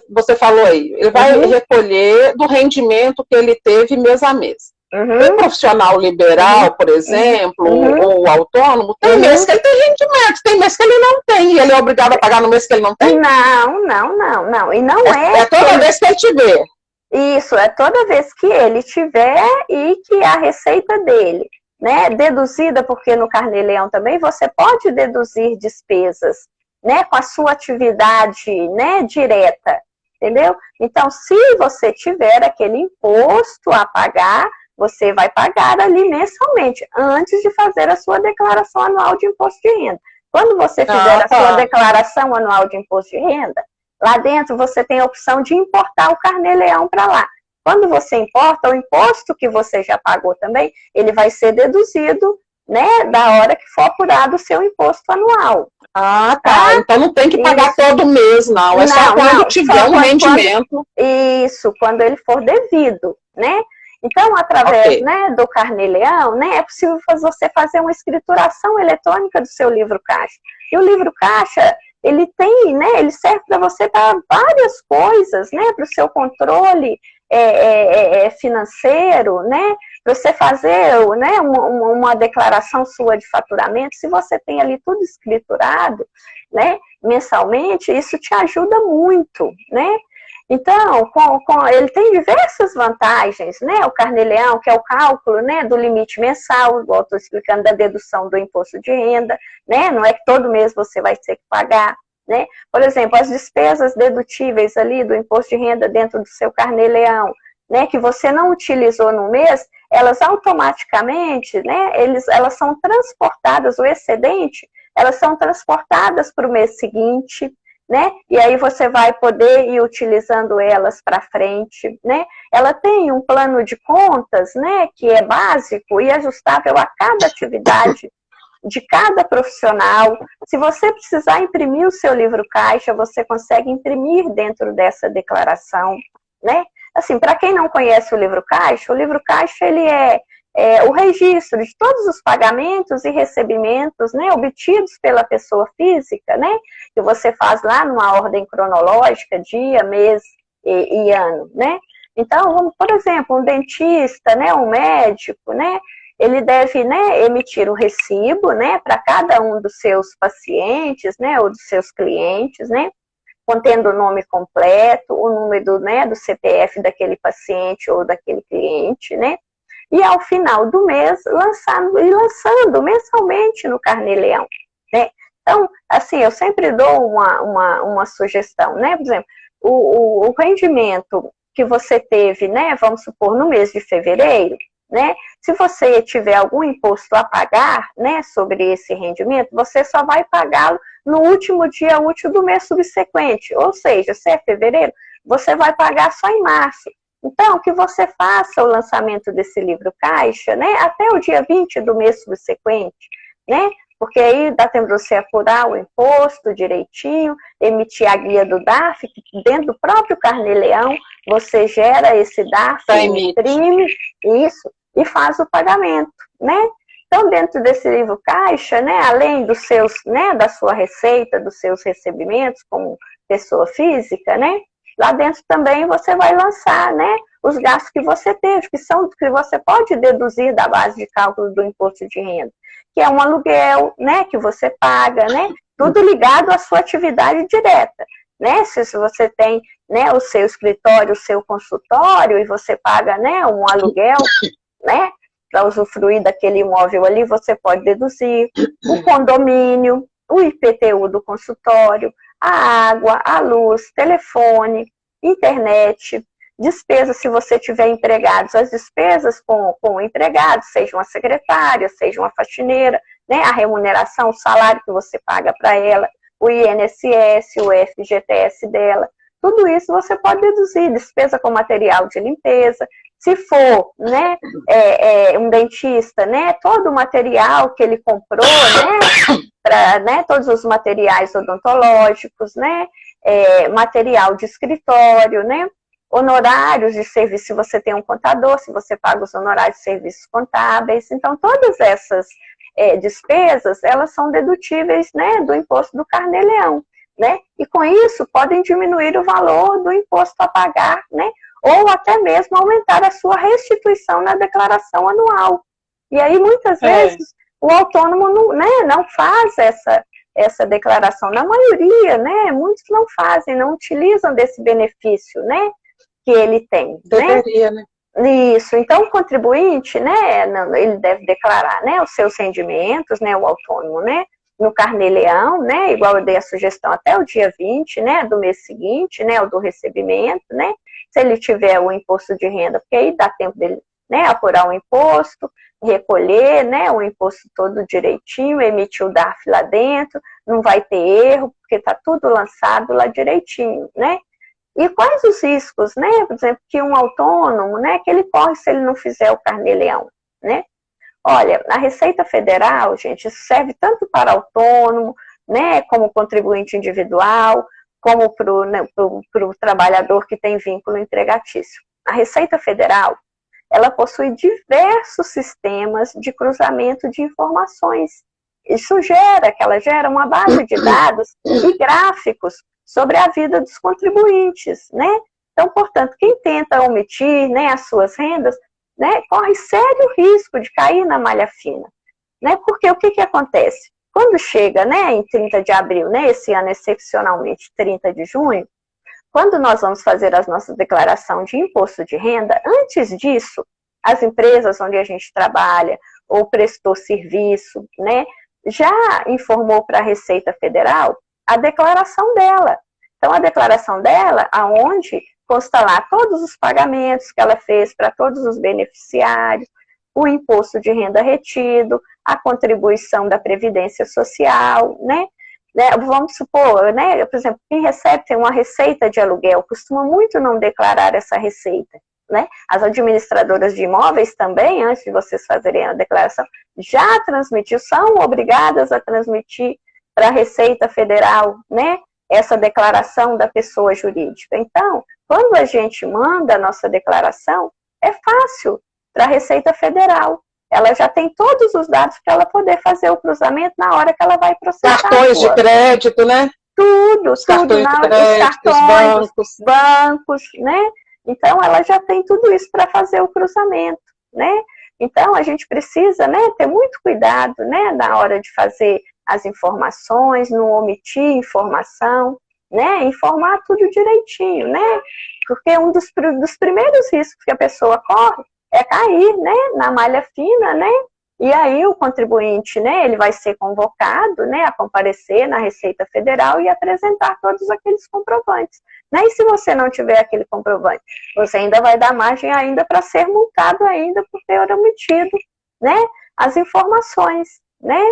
[SPEAKER 1] você falou aí, ele vai recolher do rendimento que ele teve mês a mês. O profissional liberal, por exemplo, ou autônomo, tem mês que ele tem rendimento, tem mês que ele não tem, e ele é obrigado a pagar no mês que ele não tem?
[SPEAKER 2] Não. E não
[SPEAKER 1] é toda vez que ele tiver.
[SPEAKER 2] Isso, é toda vez que ele tiver e que a receita dele, né, deduzida, porque no Carnê-Leão também você pode deduzir despesas, né, com a sua atividade, né, direta, entendeu? Então, se você tiver aquele imposto a pagar, você vai pagar ali mensalmente, antes de fazer a sua declaração anual de imposto de renda. Quando você fizer a sua declaração anual de imposto de renda, lá dentro você tem a opção de importar o Carnê-Leão para lá. Quando você importa, o imposto que você já pagou também, ele vai ser deduzido, né, da hora que for apurado o seu imposto anual.
[SPEAKER 1] Tá. Então não tem que pagar todo mês, não. É só quando tiver um rendimento.
[SPEAKER 2] Isso, quando ele for devido, né? Então, através né, do Carnê-Leão, né, é possível você fazer uma escrituração eletrônica do seu livro caixa. E o livro caixa, ele tem, né, ele serve para você para várias coisas, né, para o seu controle financeiro, né, para você fazer, né, uma declaração sua de faturamento. Se você tem ali tudo escriturado, né, mensalmente, isso te ajuda muito, né? Então, ele tem diversas vantagens, né? O Carnê-Leão, que é o cálculo, né, do limite mensal, igual estou explicando, da dedução do imposto de renda, né? Não é que todo mês você vai ter que pagar, né? Por exemplo, as despesas dedutíveis ali do imposto de renda dentro do seu Carnê-Leão, né, que você não utilizou no mês, elas automaticamente, né, elas são transportadas, o excedente, elas são transportadas para o mês seguinte, né? E aí você vai poder ir utilizando elas para frente, né? Ela tem um plano de contas, né, que é básico e ajustável a cada atividade de cada profissional. Se você precisar imprimir o seu livro caixa, você consegue imprimir dentro dessa declaração, né? Assim, para quem não conhece o livro caixa ele é o registro de todos os pagamentos e recebimentos, né, obtidos pela pessoa física, né, que você faz lá numa ordem cronológica, dia, mês e ano, né. Então, vamos, por exemplo, um dentista, né, um médico, né, ele deve, né, emitir um recibo, né, para cada um dos seus pacientes, né, ou dos seus clientes, né, contendo o nome completo, o número, né, do CPF daquele paciente ou daquele cliente, né, e ao final do mês lançando mensalmente no Carnê-Leão, né? Então, assim, eu sempre dou uma sugestão, né? Por exemplo, o rendimento que você teve, né, vamos supor, no mês de fevereiro, né, se você tiver algum imposto a pagar, né, sobre esse rendimento, você só vai pagá-lo no último dia útil do mês subsequente, ou seja, se é fevereiro, você vai pagar só em março. Então, que você faça o lançamento desse livro caixa, né, até o dia 20 do mês subsequente, né, porque aí dá tempo de você apurar o imposto direitinho, emitir a guia do DARF, que dentro do próprio Carnê-Leão, você gera esse DARF, imprime isso e faz o pagamento, né. Então, dentro desse livro caixa, né, além dos seus, né, da sua receita, dos seus recebimentos como pessoa física, né, lá dentro também você vai lançar, né, os gastos que você teve, que você pode deduzir da base de cálculo do imposto de renda, que é um aluguel, né, que você paga, né, tudo ligado à sua atividade direta, né, se você tem, né, o seu escritório, o seu consultório e você paga, né, um aluguel, né, para usufruir daquele imóvel ali, você pode deduzir o condomínio, o IPTU do consultório, a água, a luz, telefone, internet, despesas se você tiver empregados, as despesas com empregados, seja uma secretária, seja uma faxineira, né, a remuneração, o salário que você paga para ela, o INSS, o FGTS dela, tudo isso você pode deduzir, despesa com material de limpeza, se for, né, um dentista, né, todo o material que ele comprou, né, né, todos os materiais odontológicos, né, material de escritório, né, honorários de serviço, se você tem um contador, se você paga os honorários de serviços contábeis, então todas essas despesas, elas são dedutíveis, né, do imposto do Carnê-Leão, né, e com isso podem diminuir o valor do imposto a pagar, né, ou até mesmo aumentar a sua restituição na declaração anual. E aí, muitas vezes, o autônomo não faz essa declaração. Na maioria, né, muitos não fazem, não utilizam desse benefício, né, que ele tem.
[SPEAKER 1] Deveria, né?
[SPEAKER 2] Isso. Então, o contribuinte, né, ele deve declarar, né, os seus rendimentos, né, o autônomo, né, no Carnê-Leão, né, igual eu dei a sugestão até o dia 20, né, do mês seguinte, né, o do recebimento, né, se ele tiver o imposto de renda, porque aí dá tempo dele, né, apurar o imposto, recolher, né, o imposto todo direitinho, emitir o DARF lá dentro, não vai ter erro, porque está tudo lançado lá direitinho, né. E quais os riscos, né, por exemplo, que um autônomo, né, que ele corre se ele não fizer o Carnê-Leão, né. Olha, a Receita Federal, gente, isso serve tanto para autônomo, né, como contribuinte individual, como para o trabalhador que tem vínculo empregatício. A Receita Federal, ela possui diversos sistemas de cruzamento de informações. Isso gera uma base de dados e gráficos sobre a vida dos contribuintes, né? Então, portanto, quem tenta omitir, né, as suas rendas, né, corre sério risco de cair na malha fina, né? Porque o que acontece? Quando chega, né, em 30 de abril, né, esse ano excepcionalmente 30 de junho, quando nós vamos fazer as nossas declarações de imposto de renda, antes disso, as empresas onde a gente trabalha ou prestou serviço, né, já informou para a Receita Federal a declaração dela. Então, a declaração dela, aonde consta lá todos os pagamentos que ela fez para todos os beneficiários, o imposto de renda retido, a contribuição da Previdência Social, né? Vamos supor, né? Por exemplo, quem recebe tem uma receita de aluguel, costuma muito não declarar essa receita, né? As administradoras de imóveis também, antes de vocês fazerem a declaração, já são obrigadas a transmitir para a Receita Federal, né? Essa declaração da pessoa jurídica. Então, quando a gente manda a nossa declaração, é fácil para a Receita Federal. Ela já tem todos os dados para ela poder fazer o cruzamento na hora que ela vai processar.
[SPEAKER 1] Cartões de crédito, né?
[SPEAKER 2] Tudo,
[SPEAKER 1] os cartões,
[SPEAKER 2] os bancos, né? Então, ela já tem tudo isso para fazer o cruzamento, né? Então, a gente precisa, né, ter muito cuidado, né, na hora de fazer as informações, não omitir informação, né? Informar tudo direitinho, né? Porque um dos primeiros riscos que a pessoa corre é cair, né, na malha fina, né? E aí o contribuinte, né, ele vai ser convocado, né, a comparecer na Receita Federal e apresentar todos aqueles comprovantes. Né? E se você não tiver aquele comprovante, você ainda vai dar margem ainda para ser multado ainda por ter omitido, né, as informações, né?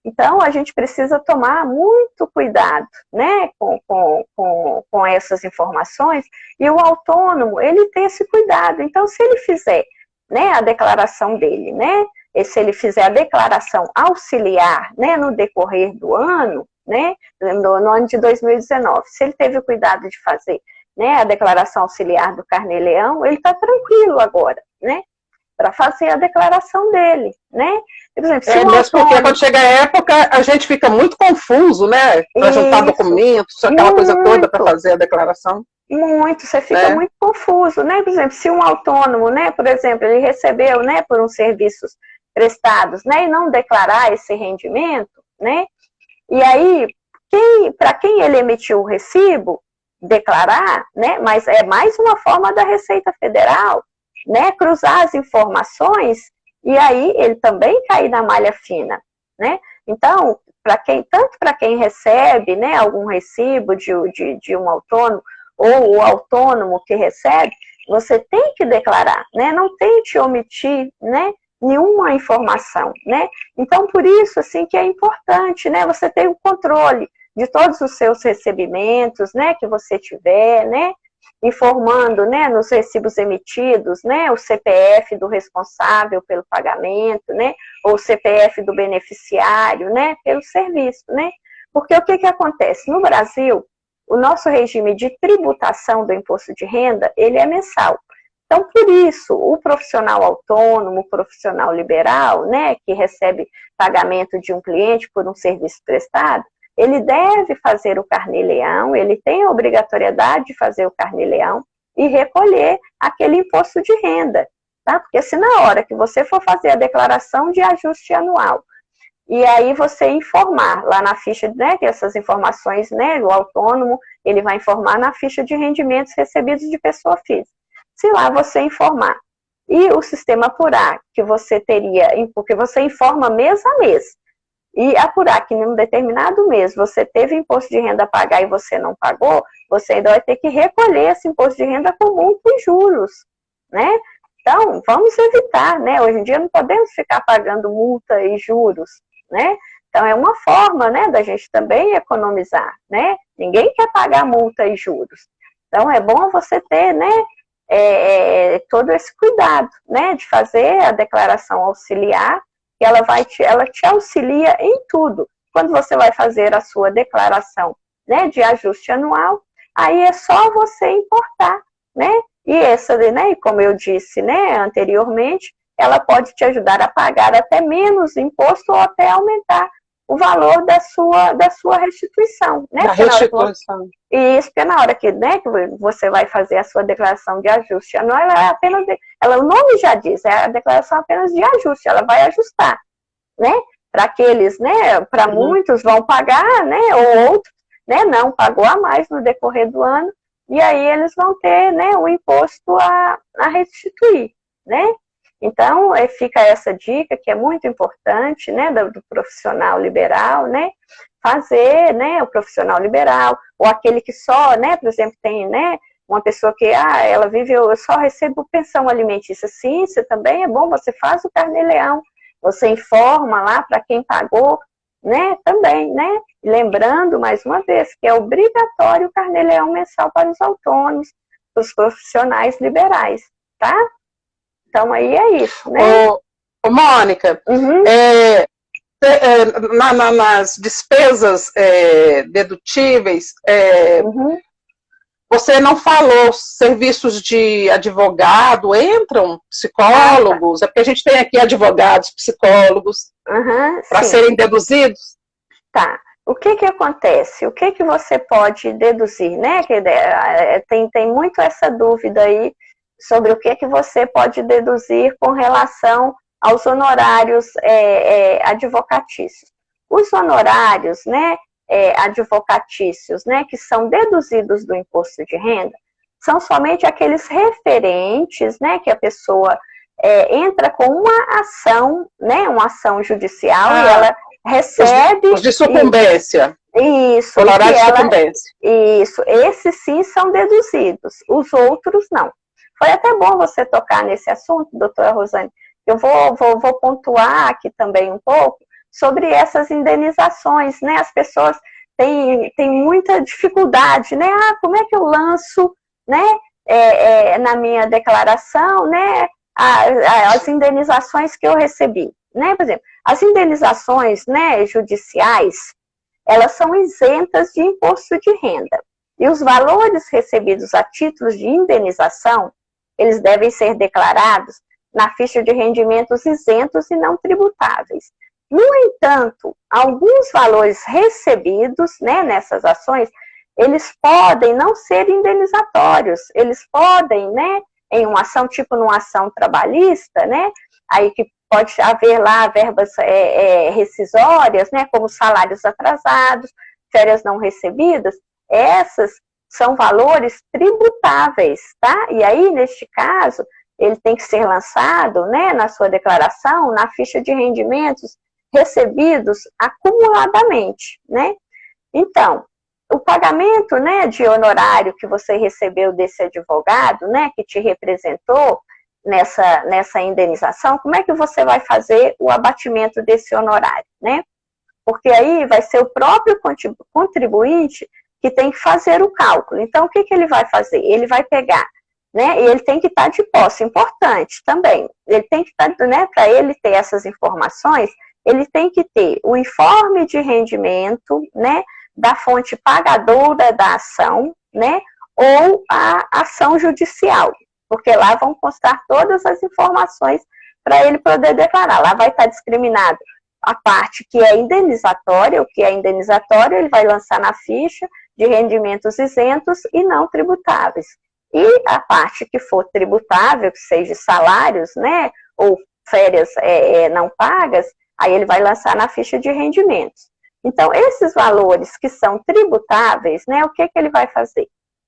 [SPEAKER 2] Então, a gente precisa tomar muito cuidado, né, com essas informações, e o autônomo, ele tem esse cuidado. Então, se ele fizer, né, a declaração dele, né, e se ele fizer a declaração auxiliar, né, no decorrer do ano, né, no ano de 2019, se ele teve o cuidado de fazer, né, a declaração auxiliar do Carnê-Leão, ele está tranquilo agora, né, para fazer a declaração dele, né. Por exemplo, se
[SPEAKER 1] mesmo porque quando chega a época, a gente fica muito confuso, né, para juntar documentos, aquela coisa toda para fazer a declaração.
[SPEAKER 2] Muito, você fica muito confuso, né, por exemplo, se um autônomo, né, por exemplo, ele recebeu, né, por uns serviços prestados, né, e não declarar esse rendimento, né, e aí, para quem ele emitiu o recibo, declarar, né, mas é mais uma forma da Receita Federal, né, cruzar as informações, e aí ele também cair na malha fina, né, então, tanto para quem recebe, né, algum recibo de um autônomo, ou o autônomo que recebe, você tem que declarar, né, não tente omitir, né, nenhuma informação, né? Então, por isso, assim, que é importante, né? Você ter o controle de todos os seus recebimentos, né? Que você tiver, né? Informando, né? Nos recibos emitidos, né? O CPF do responsável pelo pagamento, né? Ou o CPF do beneficiário, né? Pelo serviço, né? Porque o que acontece? No Brasil, o nosso regime de tributação do imposto de renda, ele é mensal. Então, por isso, o profissional autônomo, o profissional liberal, né, que recebe pagamento de um cliente por um serviço prestado, ele deve fazer o Carnê-Leão, ele tem a obrigatoriedade de fazer o Carnê-Leão e recolher aquele imposto de renda, tá? Porque se na hora que você for fazer a declaração de ajuste anual, e aí você informar lá na ficha, né, que essas informações, né, o autônomo, ele vai informar na ficha de rendimentos recebidos de pessoa física. Se lá você informar e o sistema apurar que você teria, porque você informa mês a mês, e apurar que em um determinado mês você teve imposto de renda a pagar e você não pagou, você ainda vai ter que recolher esse imposto de renda com multa e juros, né? Então, vamos evitar, né? Hoje em dia não podemos ficar pagando multa e juros, né? Então, é uma forma, né, da gente também economizar, né? Ninguém quer pagar multa e juros. Então, é bom você ter, né, todo esse cuidado, né, de fazer a declaração auxiliar, que ela te auxilia em tudo. Quando você vai fazer a sua declaração, né, de ajuste anual, aí é só você importar, né, e essa, né, como eu disse, né, anteriormente, ela pode te ajudar a pagar até menos imposto ou até aumentar o valor da sua restituição, né?
[SPEAKER 1] Da restituição.
[SPEAKER 2] Isso, porque na hora que, né, que você vai fazer a sua declaração de ajuste anual, o nome já diz, é a declaração apenas de ajuste, ela vai ajustar, né? Para aqueles, né, para muitos vão pagar, né, ou outros, né, não pagou a mais no decorrer do ano, e aí eles vão ter, né, o imposto a restituir, né? Então, fica essa dica que é muito importante, né, do profissional liberal, né, fazer, né, o profissional liberal, ou aquele que só, né, por exemplo, tem, né, uma pessoa que, ela vive, eu só recebo pensão alimentícia. Sim, isso também é bom, você faz o Carnê-Leão, você informa lá para quem pagou, né, também, né, lembrando, mais uma vez, que é obrigatório o Carnê-Leão mensal para os autônomos, os profissionais liberais. tá? Então aí é isso, né?
[SPEAKER 1] Ô, Mônica, nas despesas dedutíveis, você não falou, serviços de advogado entram, psicólogos, é porque a gente tem aqui advogados, psicólogos, para serem deduzidos?
[SPEAKER 2] Tá. O que acontece? O que você pode deduzir, né? Tem muito essa dúvida aí sobre o que você pode deduzir com relação aos honorários advocatícios. Os honorários, né, advocatícios, né, que são deduzidos do imposto de renda, são somente aqueles referentes, né, que a pessoa entra com uma ação, né, uma ação judicial, e ela recebe...
[SPEAKER 1] Os de sucumbência.
[SPEAKER 2] Isso.
[SPEAKER 1] Honorário de sucumbência.
[SPEAKER 2] Isso. Esses sim são deduzidos, os outros não. Foi até bom você tocar nesse assunto, doutora Rosane. Eu vou pontuar aqui também um pouco sobre essas indenizações, né? As pessoas têm muita dificuldade, né? Como é que eu lanço, né? Na minha declaração, né? As indenizações que eu recebi, né? Por exemplo, as indenizações, né, judiciais, elas são isentas de imposto de renda. E os valores recebidos a títulos de indenização, eles devem ser declarados na ficha de rendimentos isentos e não tributáveis. No entanto, alguns valores recebidos, né, nessas ações, eles podem não ser indenizatórios, eles podem, né, em uma ação, tipo numa ação trabalhista, né, aí que pode haver lá verbas rescisórias, né, como salários atrasados, férias não recebidas, essas são valores tributáveis, tá? E aí, neste caso, ele tem que ser lançado, né, na sua declaração, na ficha de rendimentos recebidos acumuladamente, né? Então, o pagamento, né, de honorário que você recebeu desse advogado, né, que te representou nessa indenização, como é que você vai fazer o abatimento desse honorário, né? Porque aí vai ser o próprio contribuinte que tem que fazer o cálculo. Então, o que ele vai fazer? Ele vai pegar, né, e ele tem que estar de posse, importante também. Ele tem que estar, né, para ele ter essas informações, ele tem que ter o informe de rendimento, né, da fonte pagadora da ação, né, ou a ação judicial, porque lá vão constar todas as informações para ele poder declarar. Lá vai estar discriminado a parte que é indenizatória, o que é indenizatório, ele vai lançar na ficha de rendimentos isentos e não tributáveis. E a parte que for tributável, que seja salários, né, ou férias não pagas, aí ele vai lançar na ficha de rendimentos. Então, esses valores que são tributáveis, né, o que ele vai fazer?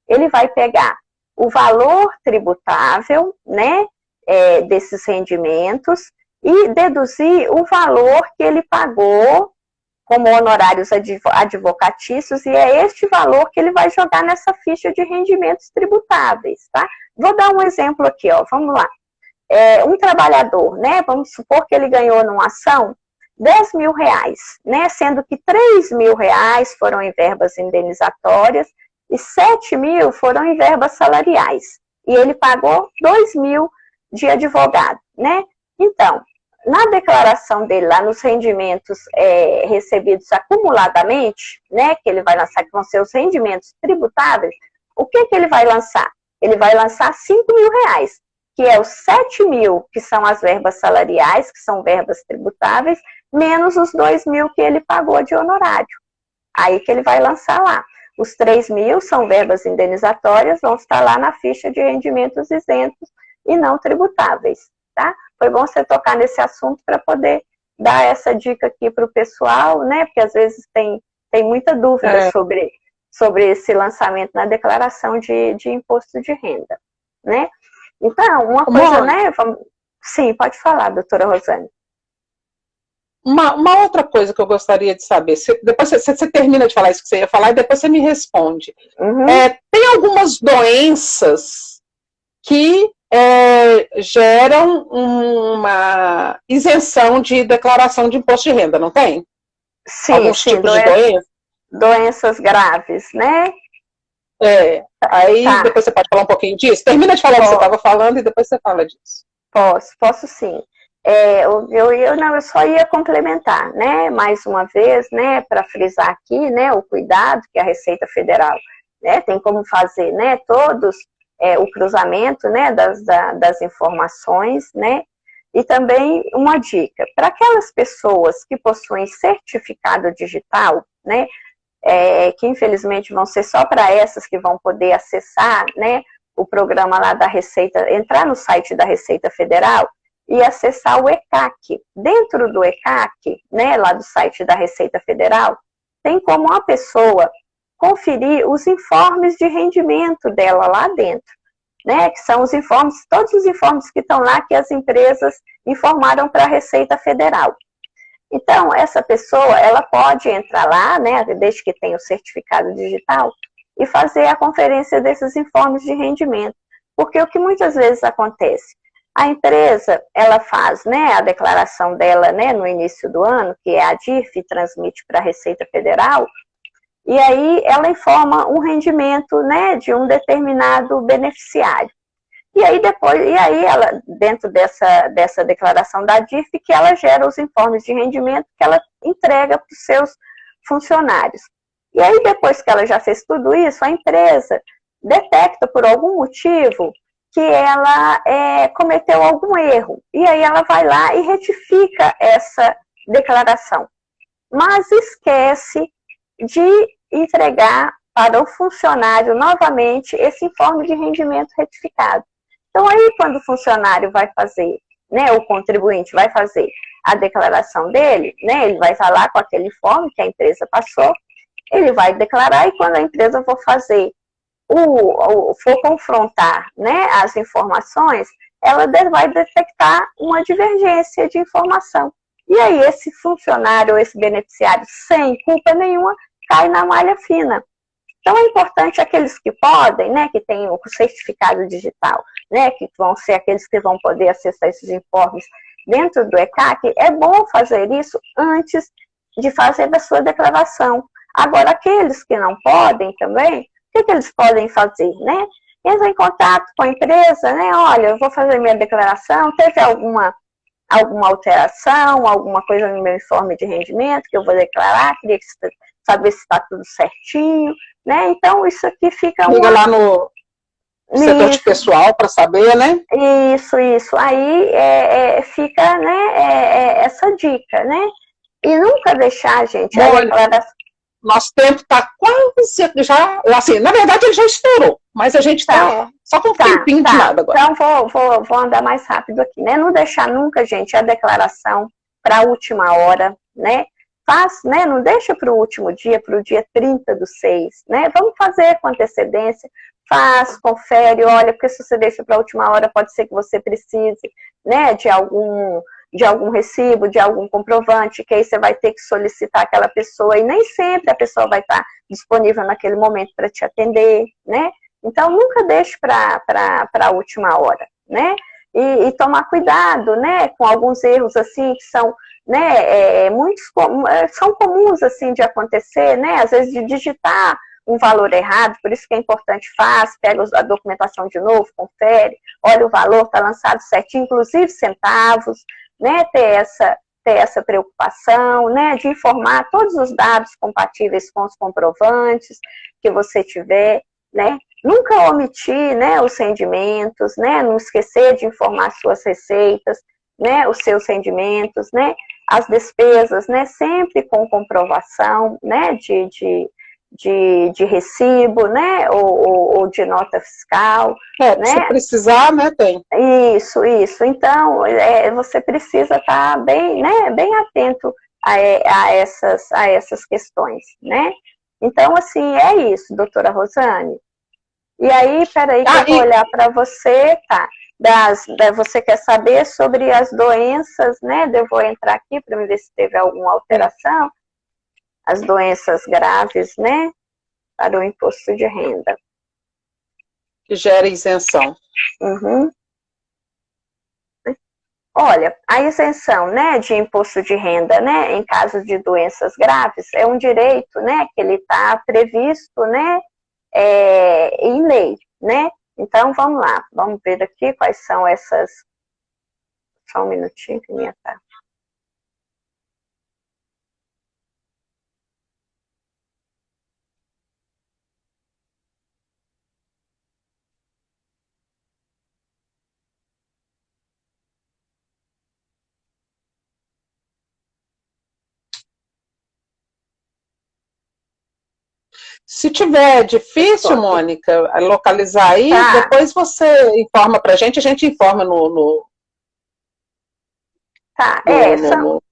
[SPEAKER 2] Ele vai pegar o valor tributável, né, desses rendimentos e deduzir o valor que ele pagou como honorários advocatícios, e é este valor que ele vai jogar nessa ficha de rendimentos tributáveis, tá? Vou dar um exemplo aqui, ó, vamos lá. Um trabalhador, né, vamos supor que ele ganhou numa ação R$10.000, né, sendo que R$3.000 foram em verbas indenizatórias e R$7.000 foram em verbas salariais. E ele pagou R$2.000 de advogado, né? Então, na declaração dele, lá nos rendimentos recebidos acumuladamente, né, que ele vai lançar, que vão ser os rendimentos tributáveis, o que ele vai lançar? Ele vai lançar R$5.000, que é os R$7.000, que são as verbas salariais, que são verbas tributáveis, menos os R$2.000 que ele pagou de honorário. Aí que ele vai lançar lá. Os R$3.000 são verbas indenizatórias, vão estar lá na ficha de rendimentos isentos e não tributáveis, tá? Foi bom você tocar nesse assunto para poder dar essa dica aqui para o pessoal, né? Porque às vezes tem muita dúvida sobre esse lançamento na declaração de imposto de renda, né? Então, uma coisa, né? Sim, pode falar, doutora Rosane.
[SPEAKER 1] Uma outra coisa que eu gostaria de saber, depois você termina de falar isso que você ia falar e depois você me responde. Tem algumas doenças que geram uma isenção de declaração de imposto de renda, não tem?
[SPEAKER 2] Sim,
[SPEAKER 1] alguns tipos de doenças?
[SPEAKER 2] Doenças graves, né?
[SPEAKER 1] Aí depois você pode falar um pouquinho disso. Termina de falar o que você estava falando e depois você fala disso.
[SPEAKER 2] Posso sim. Eu só ia complementar, né, mais uma vez, né, para frisar aqui, né, o cuidado que a Receita Federal, né, tem como fazer, né, todos o cruzamento, né, das informações, né, e também uma dica, para aquelas pessoas que possuem certificado digital, né, que infelizmente vão ser só para essas que vão poder acessar, né, o programa lá da Receita, entrar no site da Receita Federal e acessar o ECAC. Dentro do ECAC, né, lá do site da Receita Federal, tem como a pessoa conferir os informes de rendimento dela lá dentro, né, que são os informes, todos os informes que estão lá que as empresas informaram para a Receita Federal. Então, essa pessoa, ela pode entrar lá, né, desde que tenha o certificado digital, e fazer a conferência desses informes de rendimento. Porque o que muitas vezes acontece? A empresa, ela faz, né, a declaração dela, né, no início do ano, que é a DIRF, transmite para a Receita Federal, e aí ela informa um rendimento, né, de um determinado beneficiário. E aí ela, dentro dessa declaração da DIRF, que ela gera os informes de rendimento que ela entrega para os seus funcionários. E aí, depois que ela já fez tudo isso, a empresa detecta por algum motivo que ela cometeu algum erro. E aí ela vai lá e retifica essa declaração. Mas esquece de entregar para o funcionário novamente esse informe de rendimento retificado. Então aí quando o funcionário vai fazer, né, o contribuinte vai fazer a declaração dele, né, ele vai estar lá com aquele informe que a empresa passou, ele vai declarar e quando a empresa for fazer, for confrontar, né, as informações, ela vai detectar uma divergência de informação. E aí esse funcionário, esse beneficiário, sem culpa nenhuma, cai na malha fina. Então é importante aqueles que podem, né, que têm o certificado digital, né, que vão ser aqueles que vão poder acessar esses informes dentro do ECAC, é bom fazer isso antes de fazer a sua declaração. Agora, aqueles que não podem também, o que eles podem fazer, né? Entra em contato com a empresa, né? Olha, eu vou fazer minha declaração, teve alguma alteração, alguma coisa no meu informe de rendimento que eu vou declarar, queria saber se está tudo certinho, né? Então, isso aqui fica...
[SPEAKER 1] Liga lá no setor de pessoal para saber, né?
[SPEAKER 2] Isso. Aí fica, né, essa dica, né? E nunca deixar, gente, a declaração...
[SPEAKER 1] Nosso tempo está quase já... Assim, na verdade, ele já estourou, mas a gente está só com um tempinho de nada agora.
[SPEAKER 2] Então, vou andar mais rápido aqui, né? Não deixar nunca, gente, a declaração para a última hora, né? Faz, né? Não deixa para o último dia, para o dia 30/6, né? Vamos fazer com antecedência, faz, confere, olha, porque se você deixa para a última hora, pode ser que você precise, né, de algum recibo, de algum comprovante, que aí você vai ter que solicitar aquela pessoa, e nem sempre a pessoa vai estar disponível naquele momento para te atender, né? Então, nunca deixe para a última hora, né? E tomar cuidado, né, com alguns erros, assim, que são, né, são comuns, assim, de acontecer, né? Às vezes de digitar um valor errado, por isso que é importante, pega a documentação de novo, confere, olha o valor, está lançado certinho, inclusive centavos, né, ter essa preocupação, né, de informar todos os dados compatíveis com os comprovantes que você tiver, né, nunca omitir, né, os rendimentos, né, não esquecer de informar suas receitas, né, os seus rendimentos, né, as despesas, né, sempre com comprovação, né, de recibo, né, ou de nota fiscal. Né?
[SPEAKER 1] Se precisar, né, tem.
[SPEAKER 2] Isso. Então, você precisa estar bem, né, bem atento a essas questões, né? Então, assim, é isso, doutora Rosane. E aí, peraí que eu vou olhar para você, tá? Você quer saber sobre as doenças, né? Eu vou entrar aqui para ver se teve alguma alteração. As doenças graves, né, para o imposto de renda.
[SPEAKER 1] Que gera isenção.
[SPEAKER 2] Uhum. Olha, a isenção, né, de imposto de renda, né, em caso de doenças graves, é um direito, né, que ele está previsto, né, em lei, né? Então, vamos lá, vamos ver aqui quais são essas... Só um minutinho que minha tá.
[SPEAKER 1] Se tiver difícil, Mônica, localizar aí, depois você informa pra gente, a gente informa no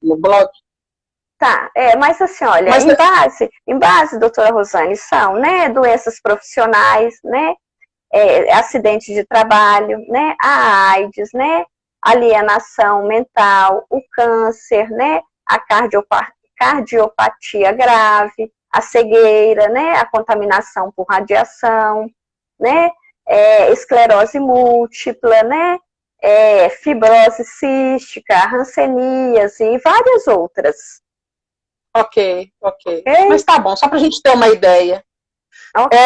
[SPEAKER 1] blog.
[SPEAKER 2] Tá, mas assim, olha, em base, doutora Rosane, são, né, doenças profissionais, né, acidente de trabalho, né, a AIDS, né, alienação mental, o câncer, né, a cardiopatia grave, a cegueira, né, a contaminação por radiação, né, esclerose múltipla, né, fibrose cística, hanseníase e várias outras.
[SPEAKER 1] Ok. Mas tá bom, só para a gente ter uma ideia.
[SPEAKER 2] Ok.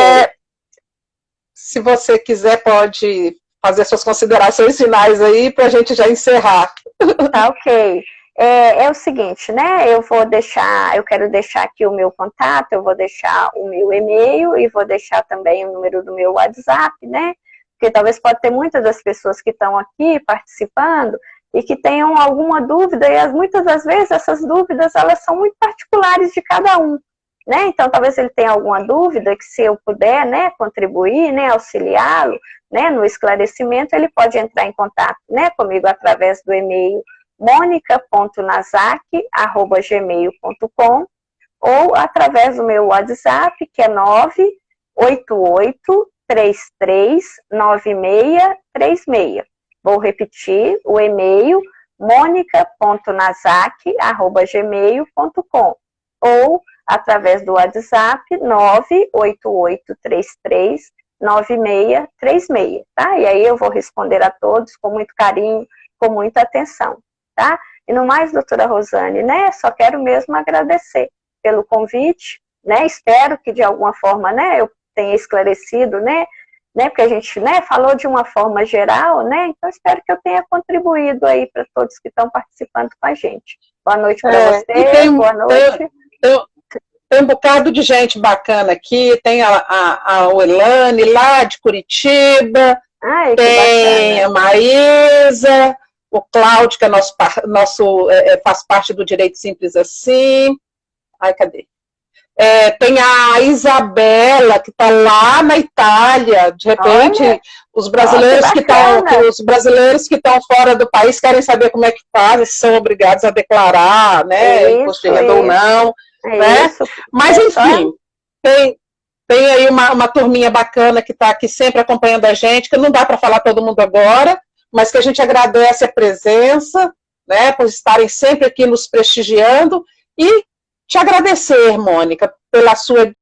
[SPEAKER 1] Se você quiser, pode fazer suas considerações finais aí para a gente já encerrar.
[SPEAKER 2] Tá, ok. É o seguinte, né? Eu quero deixar aqui o meu contato, eu vou deixar o meu e-mail e vou deixar também o número do meu WhatsApp, né? Porque talvez pode ter muitas das pessoas que estão aqui participando e que tenham alguma dúvida, e muitas das vezes essas dúvidas, elas são muito particulares de cada um, né? Então, talvez ele tenha alguma dúvida que, se eu puder, né, contribuir, né, auxiliá-lo, né, no esclarecimento, ele pode entrar em contato, né, comigo através do e-mail monica.nazaki@gmail.com ou através do meu WhatsApp, que é 988-339636. Vou repetir o e-mail monica.nazaki@gmail.com ou através do WhatsApp 988-339636, tá? E aí eu vou responder a todos com muito carinho, com muita atenção, tá? E no mais, doutora Rosane, né, só quero mesmo agradecer pelo convite, né, espero que de alguma forma, né, eu tenha esclarecido, né, porque a gente, né, falou de uma forma geral, né, então espero que eu tenha contribuído aí para todos que estão participando com a gente. Boa noite para você, boa noite.
[SPEAKER 1] Tem um bocado de gente bacana aqui, tem a Elane lá de Curitiba, tem a Maísa, o Cláudio, que é faz parte do Direito Simples Assim. Ai, cadê? Tem a Isabela, que está lá na Itália. De repente, os brasileiros que estão fora do país querem saber como é que fazem, se são obrigados a declarar, né, imposto de renda ou não. Né? Mas, enfim, tem aí uma turminha bacana que está aqui sempre acompanhando a gente, que não dá para falar todo mundo agora, mas que a gente agradece a presença, né, por estarem sempre aqui nos prestigiando, e te agradecer, Mônica, pela sua